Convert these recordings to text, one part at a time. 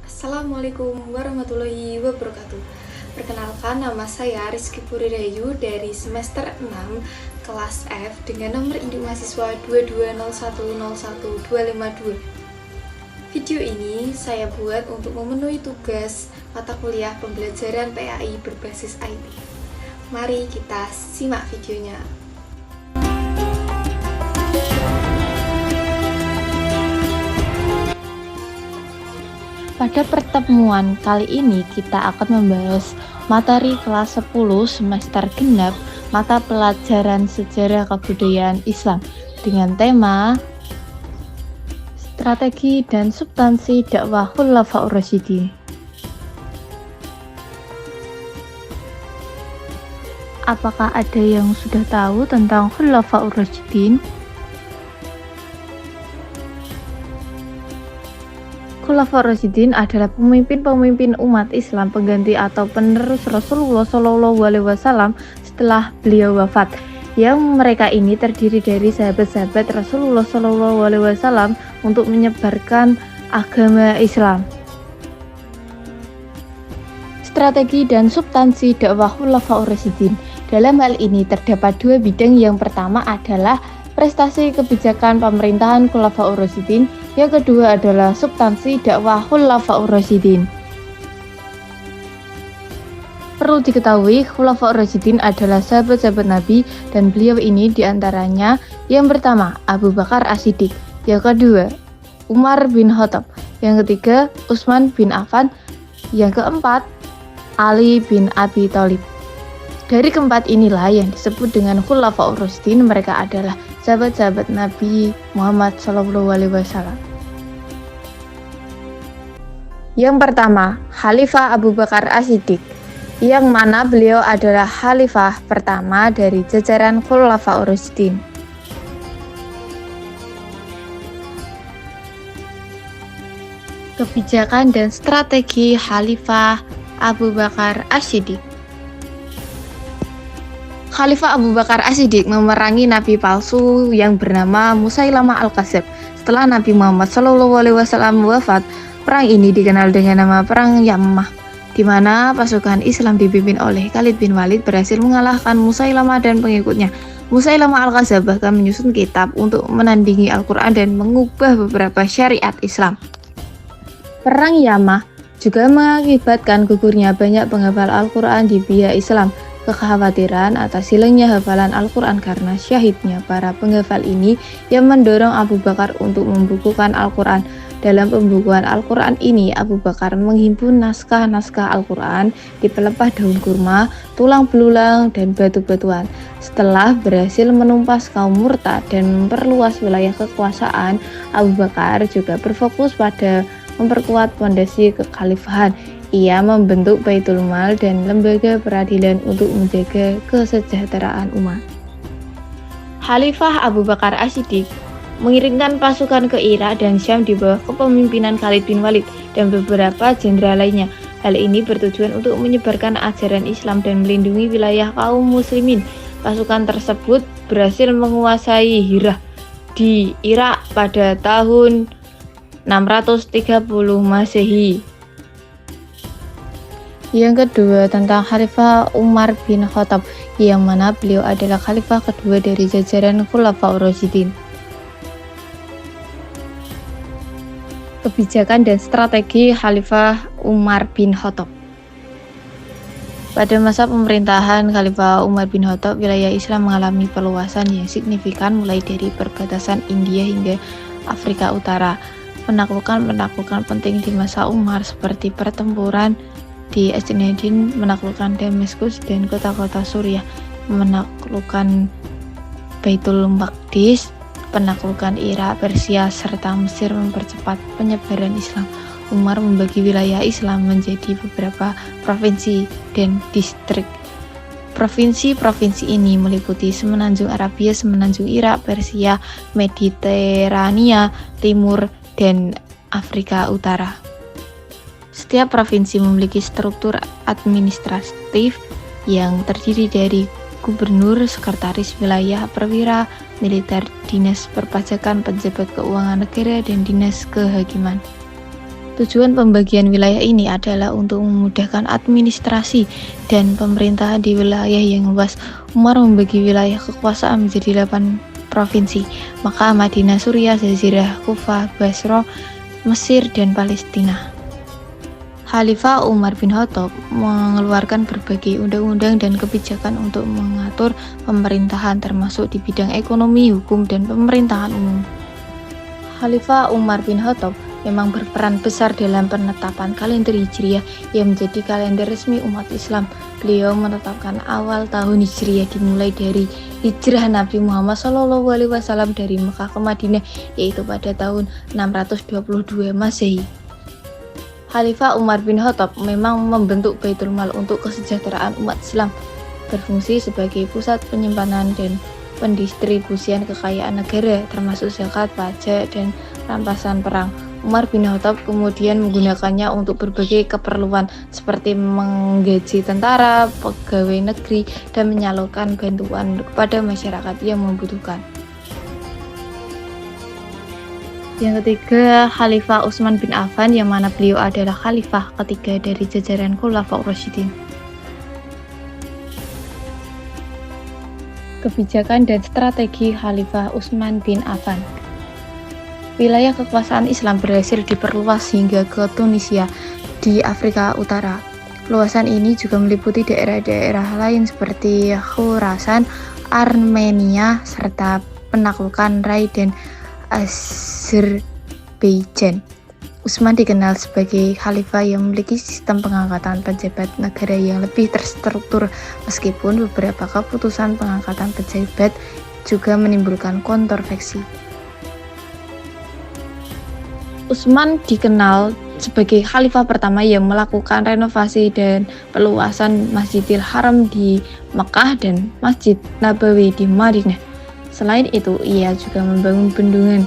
Assalamualaikum warahmatullahi wabarakatuh. Perkenalkan, nama saya Rizky Puri Rayu dari semester 6 kelas F dengan nomor induk mahasiswa 220101252. Video ini saya buat untuk memenuhi tugas mata kuliah pembelajaran PAI berbasis IT. Mari kita simak videonya. Pada pertemuan kali ini kita akan membahas materi kelas 10 semester genap mata pelajaran sejarah kebudayaan Islam dengan tema strategi dan substansi dakwah Khulafaur Rasyidin. Apakah ada yang sudah tahu tentang Khulafaur Rasyidin? Khulafaur Rasyidin adalah pemimpin-pemimpin umat Islam pengganti atau penerus Rasulullah SAW setelah beliau wafat. Yang mereka ini terdiri dari sahabat-sahabat Rasulullah SAW untuk menyebarkan agama Islam. Strategi dan substansi dakwah Khulafaur Rasyidin. Dalam hal ini terdapat dua bidang. Yang pertama adalah prestasi kebijakan pemerintahan Khulafaur Rasyidin. Yang kedua adalah substansi dakwah Khulafaur Rasyidin. Perlu diketahui, Khulafaur Rasyidin adalah sahabat-sahabat Nabi dan beliau ini diantaranya yang pertama Abu Bakar As-Siddiq, yang kedua Umar bin Khattab, yang ketiga Utsman bin Affan, yang keempat Ali bin Abi Thalib. Dari keempat inilah yang disebut dengan Khulafaur Rasyidin. Mereka adalah sahabat-sahabat Nabi Muhammad SAW. Yang pertama, Khalifah Abu Bakar As-Siddiq, yang mana beliau adalah khalifah pertama dari jajaran Khulafaur Rasyidin. Kebijakan dan strategi Khalifah Abu Bakar As-Siddiq. Khalifah Abu Bakar As-Siddiq memerangi nabi palsu yang bernama Musailamah Al-Kadzdzab. Setelah Nabi Muhammad SAW wafat, perang ini dikenal dengan nama Perang Yammamah, di mana pasukan Islam dipimpin oleh Khalid bin Walid berhasil mengalahkan Musailamah dan pengikutnya. Musailamah Al-Kadzdzab bahkan menyusun kitab untuk menandingi Al-Quran dan mengubah beberapa syariat Islam. Perang Yammamah juga mengakibatkan gugurnya banyak penghafal Al-Quran di pihak Islam. Kekhawatiran atas hilangnya hafalan Al-Quran karena syahidnya para penghafal ini yang mendorong Abu Bakar untuk membukukan Al-Quran. Dalam pembukuan Al-Quran ini, Abu Bakar menghimpun naskah-naskah Al-Quran di pelepah daun kurma, tulang belulang, dan batu-batuan. Setelah berhasil menumpas kaum murtad dan memperluas wilayah kekuasaan, Abu Bakar juga berfokus pada memperkuat fondasi kekhalifahan. Ia membentuk Baitul Mal dan lembaga peradilan untuk menjaga kesejahteraan umat. Khalifah Abu Bakar As-Siddiq mengirimkan pasukan ke Irak dan Syam di bawah kepemimpinan Khalid bin Walid dan beberapa jenderal lainnya. Hal ini bertujuan untuk menyebarkan ajaran Islam dan melindungi wilayah kaum muslimin. Pasukan tersebut berhasil menguasai Hirah di Irak pada tahun 630 Masehi. Yang kedua tentang Khalifah Umar bin Khattab, yang mana beliau adalah khalifah kedua dari jajaran Khulafaur Rasyidin. Kebijakan dan strategi Khalifah Umar bin Khattab. Pada masa pemerintahan Khalifah Umar bin Khattab, wilayah Islam mengalami perluasan yang signifikan mulai dari perbatasan India hingga Afrika Utara. Penaklukan penting di masa Umar seperti pertempuran di Ajnadin, menaklukkan Damaskus dan kota-kota Suriah, menaklukkan Baitul Maqdis, penaklukan Irak, Persia, serta Mesir mempercepat penyebaran Islam. Umar membagi wilayah Islam menjadi beberapa provinsi dan distrik. Provinsi-provinsi ini meliputi semenanjung Arabia, semenanjung Irak, Persia, Mediterania Timur, dan Afrika Utara. Setiap provinsi memiliki struktur administratif yang terdiri dari gubernur, sekretaris wilayah, perwira, militer, dinas perpajakan, pejabat keuangan negara, dan dinas kehakiman. Tujuan pembagian wilayah ini adalah untuk memudahkan administrasi dan pemerintahan di wilayah yang luas. Umar membagi wilayah kekuasaan menjadi 8 provinsi: Makkah, Madinah, Suriah, Jazirah, Kufah, Basra, Mesir, dan Palestina. Khalifah Umar bin Khattab mengeluarkan berbagai undang-undang dan kebijakan untuk mengatur pemerintahan, termasuk di bidang ekonomi, hukum, dan pemerintahan umum. Khalifah Umar bin Khattab memang berperan besar dalam penetapan kalender Hijriah yang menjadi kalender resmi umat Islam. Beliau menetapkan awal tahun Hijriah dimulai dari hijrah Nabi Muhammad SAW dari Mekah ke Madinah, yaitu pada tahun 622 Masehi. Khalifah Umar bin Khattab memang membentuk Baitul Mal untuk kesejahteraan umat Islam, berfungsi sebagai pusat penyimpanan dan pendistribusian kekayaan negara, termasuk zakat, pajak, dan rampasan perang. Umar bin Khattab kemudian menggunakannya untuk berbagai keperluan seperti menggaji tentara, pegawai negeri, dan menyalurkan bantuan kepada masyarakat yang membutuhkan. Yang ketiga, Khalifah Utsman bin Affan, yang mana beliau adalah khalifah ketiga dari jajaran Khulafaur Rasyidin. Kebijakan dan strategi Khalifah Utsman bin Affan. Wilayah kekuasaan Islam berhasil diperluas hingga ke Tunisia di Afrika Utara. Luasan ini juga meliputi daerah-daerah lain seperti Khurasan, Armenia, serta penaklukan Rai dan Azerbaijan. Utsman dikenal sebagai khalifah yang memiliki sistem pengangkatan pejabat negara yang lebih terstruktur, meskipun beberapa keputusan pengangkatan pejabat juga menimbulkan kontroversi. Utsman dikenal sebagai khalifah pertama yang melakukan renovasi dan perluasan Masjidil Haram di Makkah dan Masjid Nabawi di Madinah. Selain itu, ia juga membangun bendungan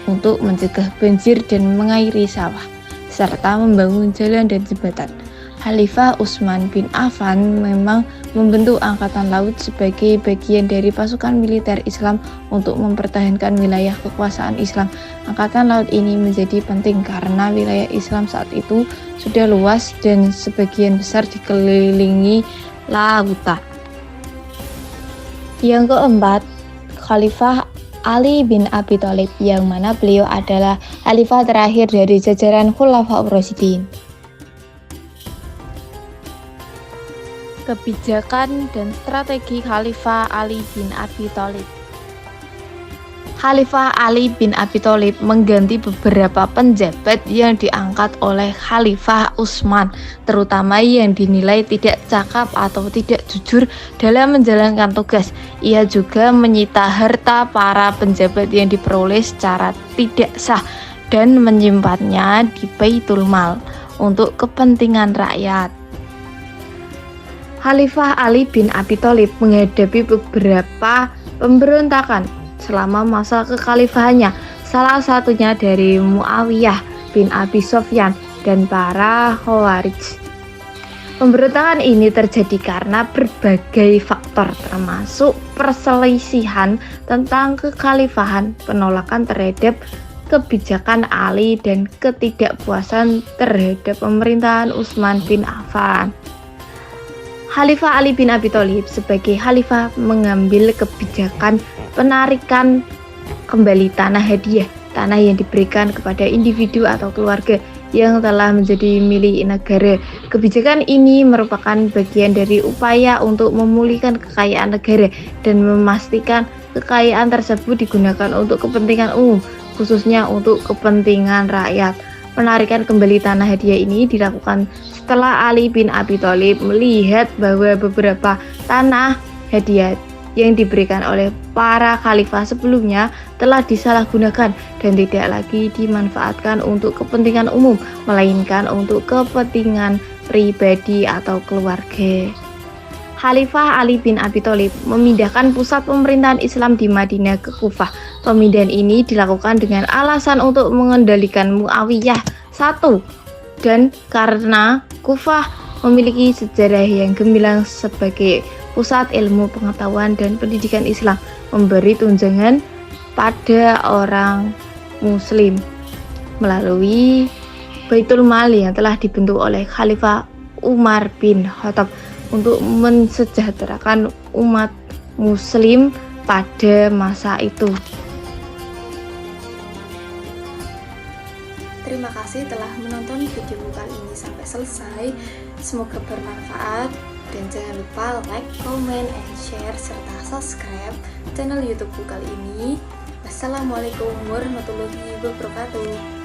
untuk mencegah banjir dan mengairi sawah, serta membangun jalan dan jembatan. Khalifah Utsman bin Affan memang membentuk angkatan laut sebagai bagian dari pasukan militer Islam untuk mempertahankan wilayah kekuasaan Islam. Angkatan laut ini menjadi penting karena wilayah Islam saat itu sudah luas dan sebagian besar dikelilingi lautan. Yang keempat, Khalifah Ali bin Abi Thalib, yang mana beliau adalah khalifah terakhir dari jajaran Khulafaur Rasyidin. Kebijakan dan strategi Khalifah Ali bin Abi Thalib. Khalifah Ali bin Abi Thalib mengganti beberapa penjabat yang diangkat oleh Khalifah Utsman, terutama yang dinilai tidak cakap atau tidak jujur dalam menjalankan tugas. Ia juga menyita harta para penjabat yang diperoleh secara tidak sah dan menyimpannya di Baitul Mal untuk kepentingan rakyat. Khalifah Ali bin Abi Thalib menghadapi beberapa pemberontakan selama masa kekhalifahannya, salah satunya dari Muawiyah bin Abi Sufyan dan para Khawarij. Pemberontakan ini terjadi karena berbagai faktor, termasuk perselisihan tentang kekhalifahan, penolakan terhadap kebijakan Ali, dan ketidakpuasan terhadap pemerintahan Utsman bin Affan. Khalifah Ali bin Abi Thalib sebagai khalifah mengambil kebijakan penarikan kembali tanah hadiah, tanah yang diberikan kepada individu atau keluarga yang telah menjadi milik negara. Kebijakan ini merupakan bagian dari upaya untuk memulihkan kekayaan negara dan memastikan kekayaan tersebut digunakan untuk kepentingan umum, khususnya untuk kepentingan rakyat. Penarikan kembali tanah hadiah ini dilakukan setelah Ali bin Abi Thalib melihat bahwa beberapa tanah hadiah yang diberikan oleh para khalifah sebelumnya telah disalahgunakan dan tidak lagi dimanfaatkan untuk kepentingan umum, melainkan untuk kepentingan pribadi atau keluarga. Khalifah Ali bin Abi Thalib memindahkan pusat pemerintahan Islam di Madinah ke Kufah. Pemindahan ini dilakukan dengan alasan untuk mengendalikan Muawiyah I, dan karena Kufah memiliki sejarah yang gemilang sebagai pusat ilmu pengetahuan dan pendidikan Islam, memberi tunjangan pada orang Muslim melalui Baitul Mal yang telah dibentuk oleh Khalifah Umar bin Khattab untuk mensejahterakan umat muslim pada masa itu. Terima kasih telah menonton video kali ini sampai selesai. Semoga bermanfaat dan jangan lupa like, comment, and share serta subscribe channel YouTube kali ini. Wassalamualaikum warahmatullahi wabarakatuh.